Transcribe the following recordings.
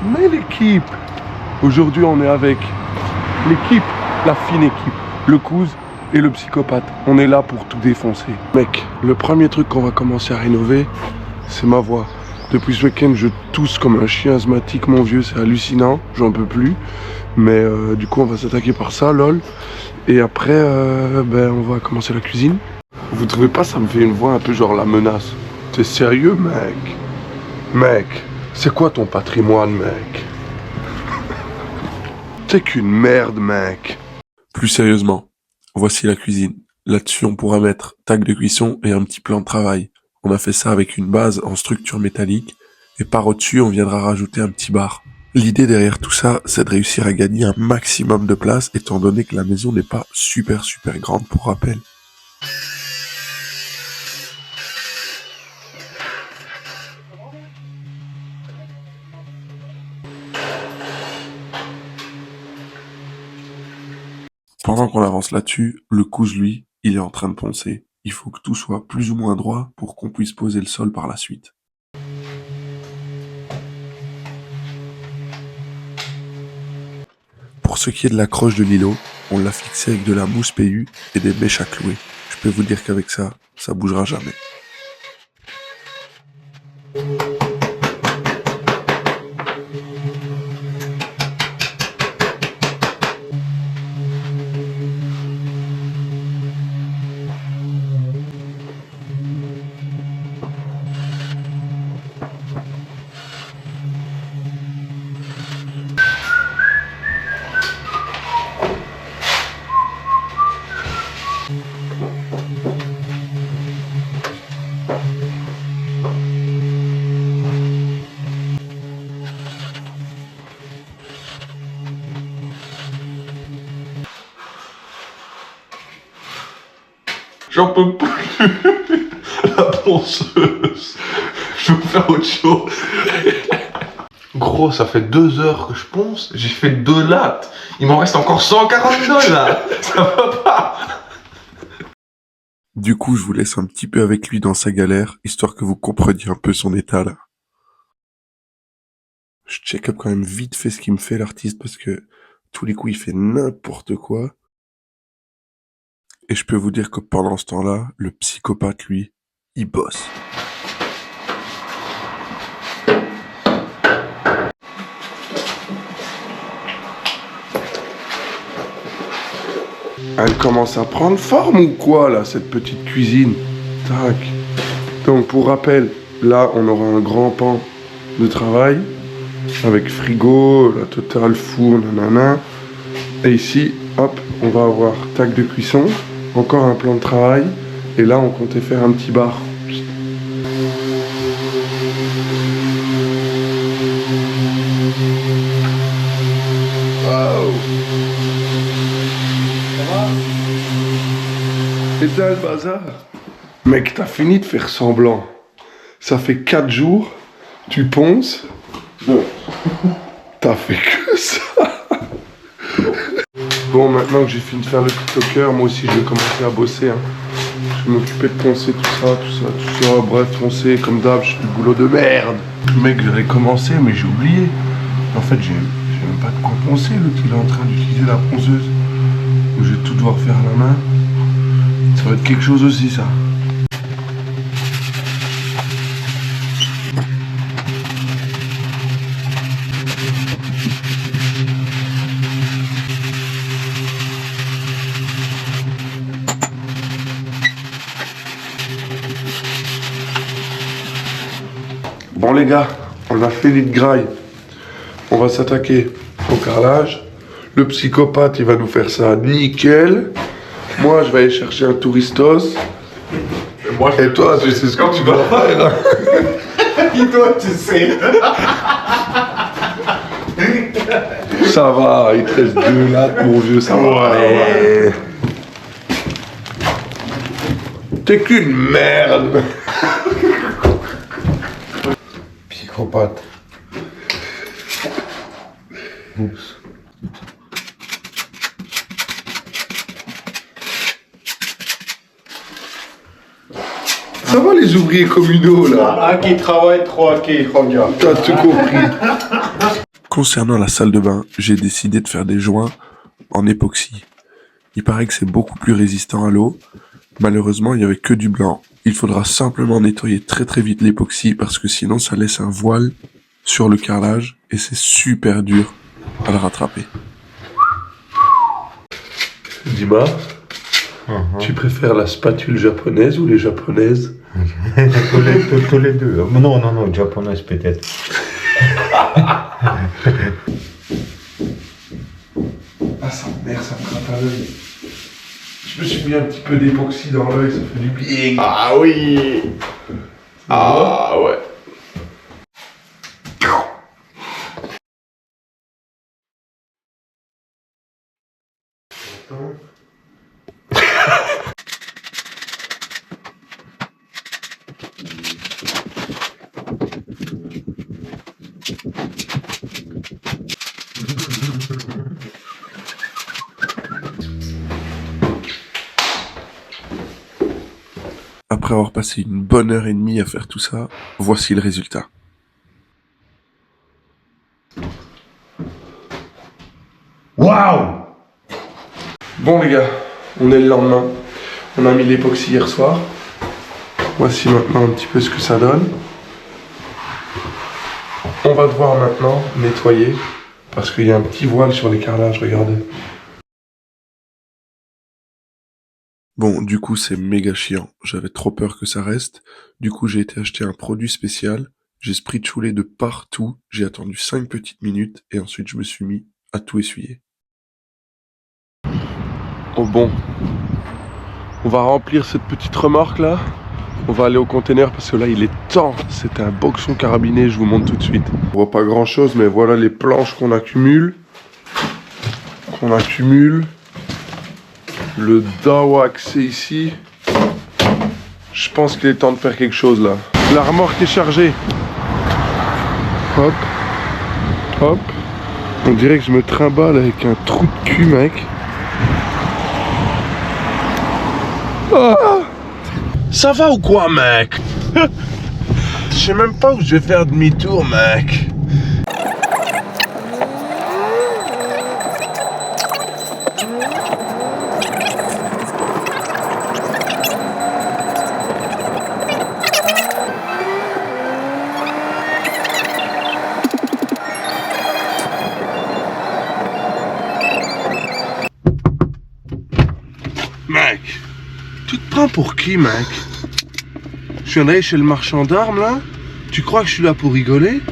Mais l'équipe, aujourd'hui on est avec l'équipe, la fine équipe, le Kouz et le psychopathe. On est là pour tout défoncer. Mec, le premier truc qu'on va commencer à rénover, c'est ma voix. Depuis ce week-end, je tousse comme un chien asthmatique, mon vieux, c'est hallucinant, j'en peux plus. Mais du coup, on va s'attaquer par ça, lol. Et après, on va commencer la cuisine. Vous trouvez pas, ça me fait une voix un peu genre la menace? T'es sérieux, mec? Mec, c'est quoi ton patrimoine, mec? T'es qu'une merde, mec. Plus sérieusement, voici la cuisine. Là-dessus, on pourra mettre tac de cuisson et un petit plan de travail. On a fait ça avec une base en structure métallique et par au-dessus, on viendra rajouter un petit bar. L'idée derrière tout ça, c'est de réussir à gagner un maximum de place étant donné que la maison n'est pas super grande pour rappel. Pendant qu'on avance là-dessus, le Kouz, lui, il est en train de poncer. Il faut que tout soit plus ou moins droit pour qu'on puisse poser le sol par la suite. Pour ce qui est de la croche de l'îlot, on l'a fixé avec de la mousse PU et des mèches à clouer. Je peux vous dire qu'avec ça, ça bougera jamais. J'en peux plus. La ponceuse. Je veux faire autre chose. Gros, ça fait 2 heures que je ponce. J'ai fait 2 lattes. Il m'en reste encore 142 là. Ça va pas. Du coup, je vous laisse un petit peu avec lui dans sa galère, histoire que vous compreniez un peu son état là. Je check up quand même vite fait ce qu'il me fait l'artiste parce que tous les coups il fait n'importe quoi. Et je peux vous dire que pendant ce temps-là, le psychopathe, lui, il bosse. Elle commence à prendre forme ou quoi, là, cette petite cuisine? Tac. Donc, pour rappel, là, on aura un grand pan de travail, avec frigo, la totale, four, nanana. Et ici, hop, on va avoir tac de cuisson. Encore un plan de travail, et là on comptait faire un petit bar. Wow. Ça va? C'est ça le bazar? Mec, t'as fini de faire semblant. Ça fait 4 jours, tu ponces. T'as fait que ça. Bon, maintenant que j'ai fini de faire le TikToker, moi aussi je vais commencer à bosser. Hein. Je vais m'occuper de poncer tout ça. Bref, poncer comme d'hab, je fais du boulot de merde. Mec, j'avais commencé, mais j'ai oublié. En fait, j'ai même pas de quoi poncer. L'autre, il est en train d'utiliser la ponceuse. Donc, je vais tout devoir faire à la main. Ça va être quelque chose aussi, ça. Bon les gars, on a fait lit de graille. On va s'attaquer au carrelage. Le psychopathe, il va nous faire ça nickel. Moi, je vais aller chercher un touristos. Et toi, tu sais ce que tu vas faire. Et toi, tu sais. Ça va, il te reste 2 lattes, mon vieux, ça va. Ouais. T'es qu'une merde. Psychopathe. Oups. Ça va les ouvriers communaux là? Un qui travaille, 3 qui regarde. T'as tout compris. Concernant la salle de bain, j'ai décidé de faire des joints en époxy. Il paraît que c'est beaucoup plus résistant à l'eau. Malheureusement, il n'y avait que du blanc. Il faudra simplement nettoyer très vite l'époxy parce que sinon ça laisse un voile sur le carrelage et c'est super dur à le rattraper. Dima, tu préfères la spatule japonaise ou les japonaises? tous les deux. Non, japonaise peut-être. Ah, ça merde, ça me gratte à l'œil. Je me suis mis un petit peu d'époxy dans l'œil, ça fait du bien. Ah oui. Ah ouais. Après avoir passé une bonne heure et demie à faire tout ça, voici le résultat. Waouh. Bon les gars, on est le lendemain. On a mis l'époxy hier soir. Voici maintenant un petit peu ce que ça donne. On va devoir maintenant nettoyer parce qu'il y a un petit voile sur les carrelages, regardez. Bon, du coup, c'est méga chiant. J'avais trop peur que ça reste. Du coup, j'ai été acheter un produit spécial. J'ai spritchoulé de partout. J'ai attendu 5 petites minutes et ensuite je me suis mis à tout essuyer. Oh bon. On va remplir cette petite remorque là. On va aller au container parce que là il est temps. C'est un boxon carabiné, je vous montre tout de suite. On voit pas grand chose, mais voilà les planches qu'on accumule. Le Dawak c'est ici. Je pense qu'il est temps de faire quelque chose là. La remorque est chargée. Hop. Hop. On dirait que je me trimballe avec un trou de cul, mec. Ah, ça va ou quoi, mec? Je sais même pas où je vais faire demi-tour, mec. Mec, tu te prends pour qui, mec? Je viens d'aller chez le marchand d'armes, là. Tu crois que je suis là pour rigoler?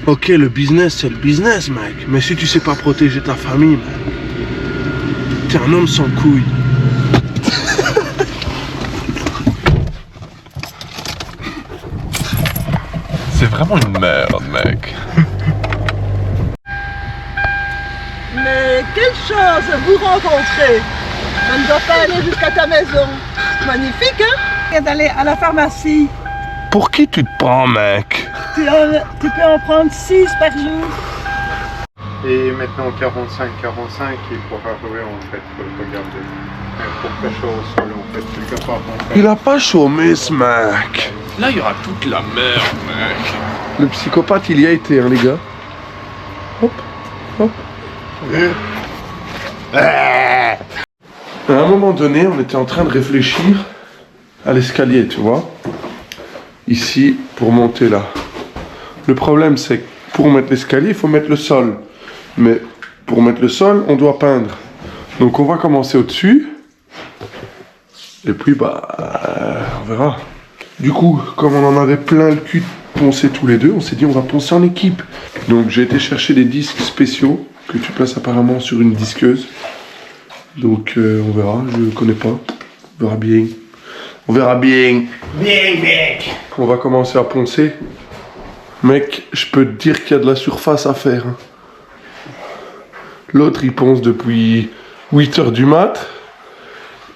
Ok, le business, c'est le business, mec. Mais si tu sais pas protéger ta famille, mec, t'es un homme sans couilles. C'est vraiment une merde, mec. Mais quelle chance de vous rencontrer! Je ne dois pas aller jusqu'à ta maison. Magnifique, hein? Et d'aller à la pharmacie. Pour qui tu te prends, mec? Tu peux en prendre 6 par jour. Et maintenant 45, il pourra arriver en fait, regardez. Pour pas chaud au sol en fait, quelque part en fait. Il a pas chômé, ce mec. Là il y aura toute la merde, mec. Le psychopathe, il y a été, hein, les gars. Hop, hop. À un moment donné, on était en train de réfléchir à l'escalier, tu vois. Ici, pour monter là. Le problème, c'est que pour mettre l'escalier, il faut mettre le sol. Mais pour mettre le sol, on doit peindre. Donc on va commencer au-dessus. Et puis, on verra. Du coup, comme on en avait plein le cul de poncer tous les deux, on s'est dit on va poncer en équipe. Donc j'ai été chercher des disques spéciaux que tu places apparemment sur une disqueuse. Donc on verra, je ne connais pas. On verra bien. On verra bien. Bien, mec. On va commencer à poncer. Mec, je peux te dire qu'il y a de la surface à faire. Hein. L'autre, il ponce depuis 8 heures du mat.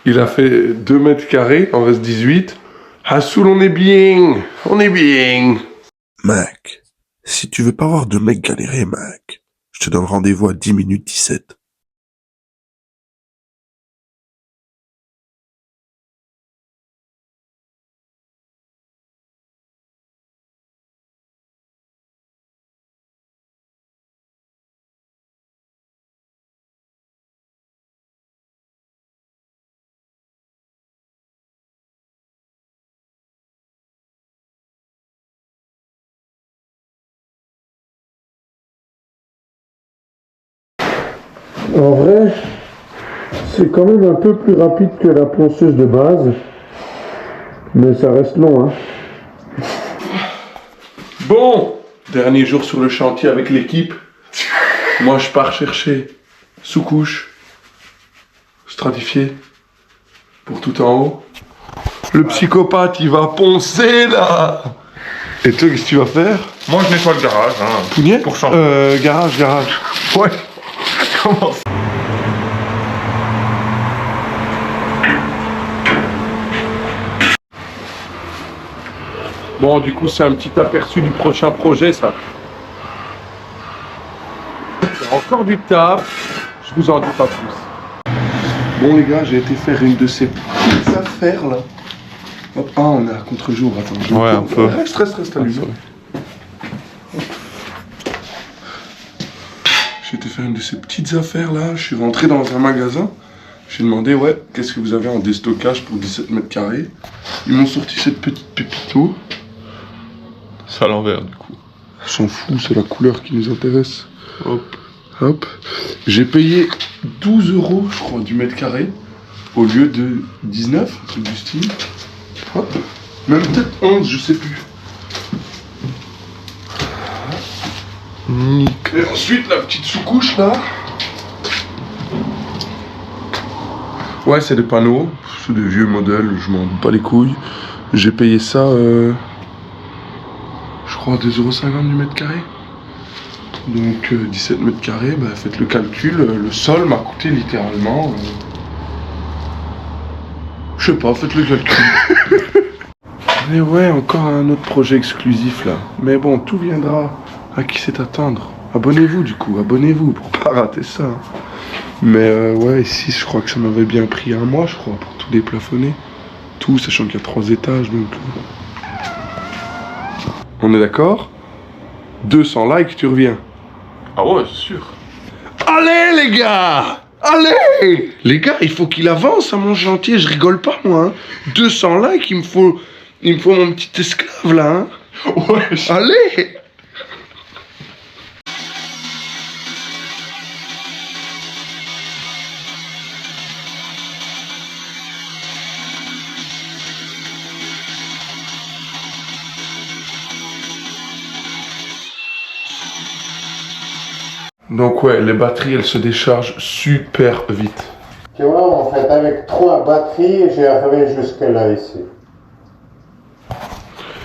Il a fait 2 mètres carrés, en reste 18. Hassoul, on est bien. On est bien. Mec, si tu veux pas voir de mec galérer, mec, je te donne rendez-vous à 10 minutes 17. En vrai, c'est quand même un peu plus rapide que la ponceuse de base, mais ça reste long, hein. Bon, dernier jour sur le chantier avec l'équipe. Moi, je pars chercher sous-couche, stratifié, pour tout en haut. Le psychopathe, il va poncer, là. Et toi, qu'est-ce que tu vas faire? Moi, je nettoie le garage. Hein. Pougnette? Pour changer. Garage. Ouais. Comment ça? Bon, du coup, c'est un petit aperçu du prochain projet, ça. C'est encore du taf. Je vous en dis pas plus. Bon, les gars, j'ai été faire une de ces petites affaires, là. Hop. Ah, on est à contre-jour, attends. Ouais, un peu. Reste, allumé. J'ai été faire une de ces petites affaires, là. Je suis rentré dans un magasin. J'ai demandé, ouais, qu'est-ce que vous avez en déstockage pour 17 mètres carrés? Ils m'ont sorti cette petite pépito. C'est à l'envers, du coup. On s'en fout, c'est la couleur qui nous intéresse. Hop. J'ai payé 12 €, je crois, du mètre carré, au lieu de 19, un truc du style. Hop. Même peut-être 11, je sais plus. Et ensuite, la petite sous-couche, là. Ouais, c'est des panneaux. C'est des vieux modèles, je m'en bats les couilles. J'ai payé ça, je crois, 2,50 € du mètre carré. Donc 17 mètres carrés, bah, faites le calcul, le sol m'a coûté littéralement... je sais pas, faites le calcul. Mais ouais, encore un autre projet exclusif là. Mais bon, tout viendra à qui sait attendre. Abonnez-vous du coup, abonnez-vous pour pas rater ça. Mais ouais, ici je crois que ça m'avait bien pris 1 mois, je crois, pour tout déplafonner. Tout, sachant qu'il y a 3 étages, donc... On est d'accord? 200 likes, tu reviens. Ah ouais, c'est sûr. Allez les gars! Allez! Les gars, il faut qu'il avance à mon chantier, je rigole pas moi. Hein. 200 likes, il me faut mon petit esclave là. Hein. Ouais. Allez! Donc ouais, les batteries, elles se déchargent super vite. Tu vois, en fait, avec 3 batteries, j'ai arrivé jusque là, ici.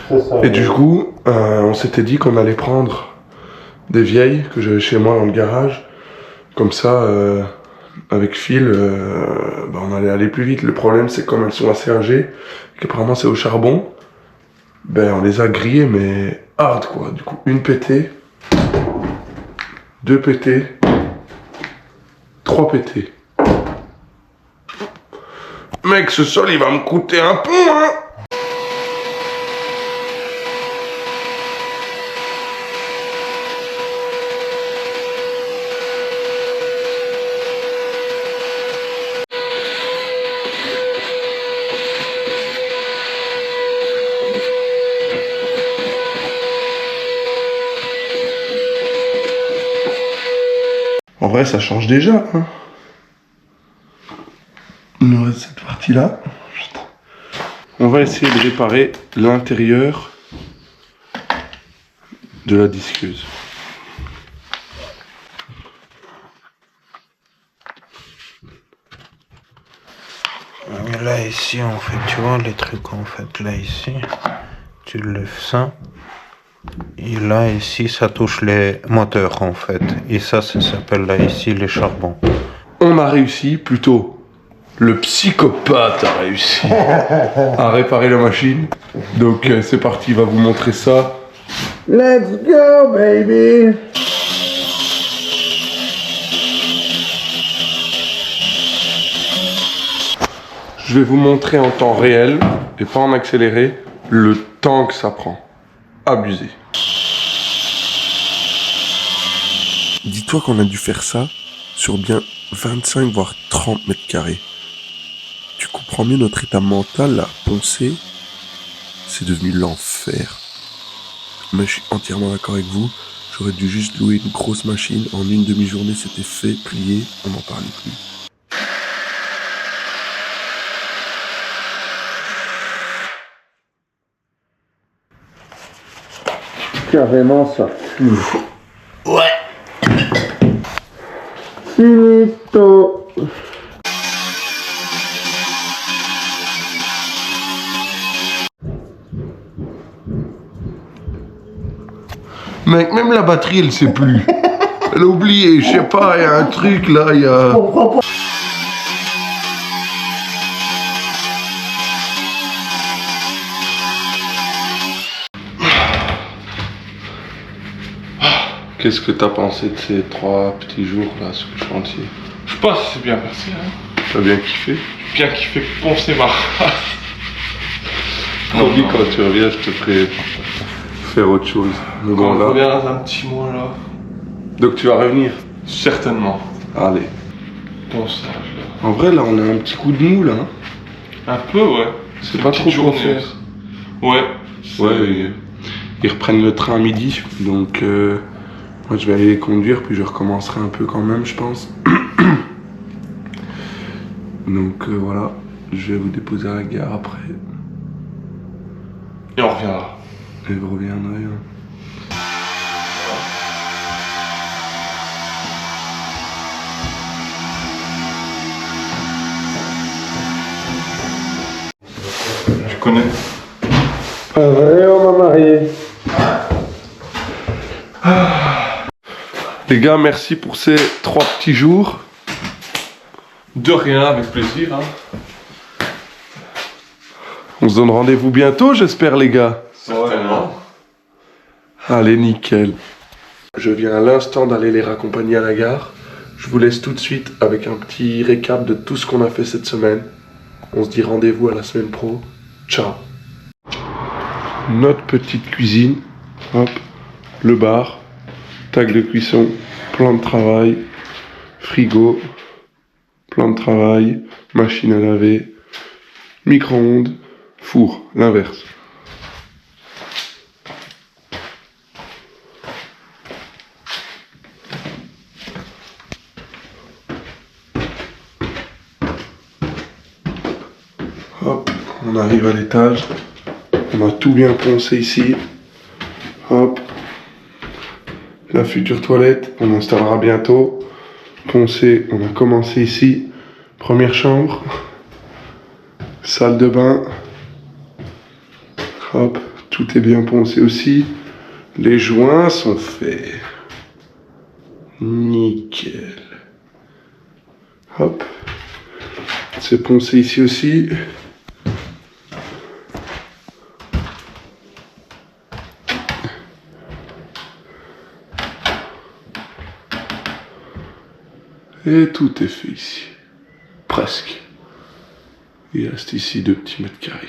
C'est ça. Et du coup, on s'était dit qu'on allait prendre des vieilles que j'avais chez moi dans le garage. Comme ça, avec fil, bah, on allait aller plus vite. Le problème, c'est comme elles sont assez âgées, qu'apparemment c'est au charbon, ben on les a grillées, mais hard quoi. Du coup, une pétée, 2 pétées, 3 pétées. Mec, ce sol, il va me coûter un pont, hein! En vrai, ça change déjà, hein. Il nous reste cette partie-là. On va essayer de réparer l'intérieur de la disqueuse. Là, ici, en fait, tu vois, les trucs, en fait, là, ici, tu lèves ça. Et là, ici, ça touche les moteurs, en fait. Et ça s'appelle, là, ici, les charbons. On a réussi, plutôt le psychopathe a réussi à réparer la machine. Donc c'est parti, il va vous montrer ça. Let's go, baby! Je vais vous montrer en temps réel, et pas en accéléré, le temps que ça prend. Abusé. Dis-toi qu'on a dû faire ça sur bien 25 voire 30 mètres carrés. Tu comprends mieux notre état mental à poncer. C'est devenu l'enfer. Mais je suis entièrement d'accord avec vous. J'aurais dû juste louer une grosse machine. En une demi-journée, c'était fait, plié, on n'en parlait plus. Carrément, ça pue. Ouais. Finito. Mec, même la batterie, elle sait plus. Elle a oublié, je sais pas, il y a un truc là, il y a... Qu'est-ce que t'as pensé de ces 3 petits jours là sur le chantier? Je pense que c'est bien passé. Hein. T'as bien kiffé? Bien kiffé poncer ma race. Promis, quand tu reviens, je te ferai faire autre chose. Donc, Quand on là. revient dans un petit mois là. Donc tu vas revenir? Certainement. Allez. Ponçage là. En vrai, là, on a un petit coup de mou là. Hein. Un peu, ouais. C'est pas trop quoi faire. Ouais. Ouais, ils reprennent le train à midi, donc moi je vais aller les conduire, puis je recommencerai un peu quand même, je pense. Donc voilà, je vais vous déposer à la gare après. Et on reviendra. Et vous reviendrez. Hein. Tu connais? Ah ouais, on m'a marié. Les gars, merci pour ces 3 petits jours. De rien, avec plaisir. Hein. On se donne rendez-vous bientôt, j'espère, les gars. Certainement. Allez, nickel. Je viens à l'instant d'aller les raccompagner à la gare. Je vous laisse tout de suite avec un petit récap de tout ce qu'on a fait cette semaine. On se dit rendez-vous à la semaine pro. Ciao. Notre petite cuisine. Hop. Le bar. Tag de cuisson. Plan de travail. Frigo. Plan de travail. Machine à laver. Micro-ondes. Four. L'inverse. Hop, on arrive à l'étage. On a tout bien poncé ici. Hop. La future toilette, on installera bientôt. Poncé, on a commencé ici. Première chambre. Salle de bain. Hop, tout est bien poncé aussi. Les joints sont faits. Nickel. Hop. C'est poncé ici aussi. Et tout est fait ici. Presque. Il reste ici 2 petits mètres carrés.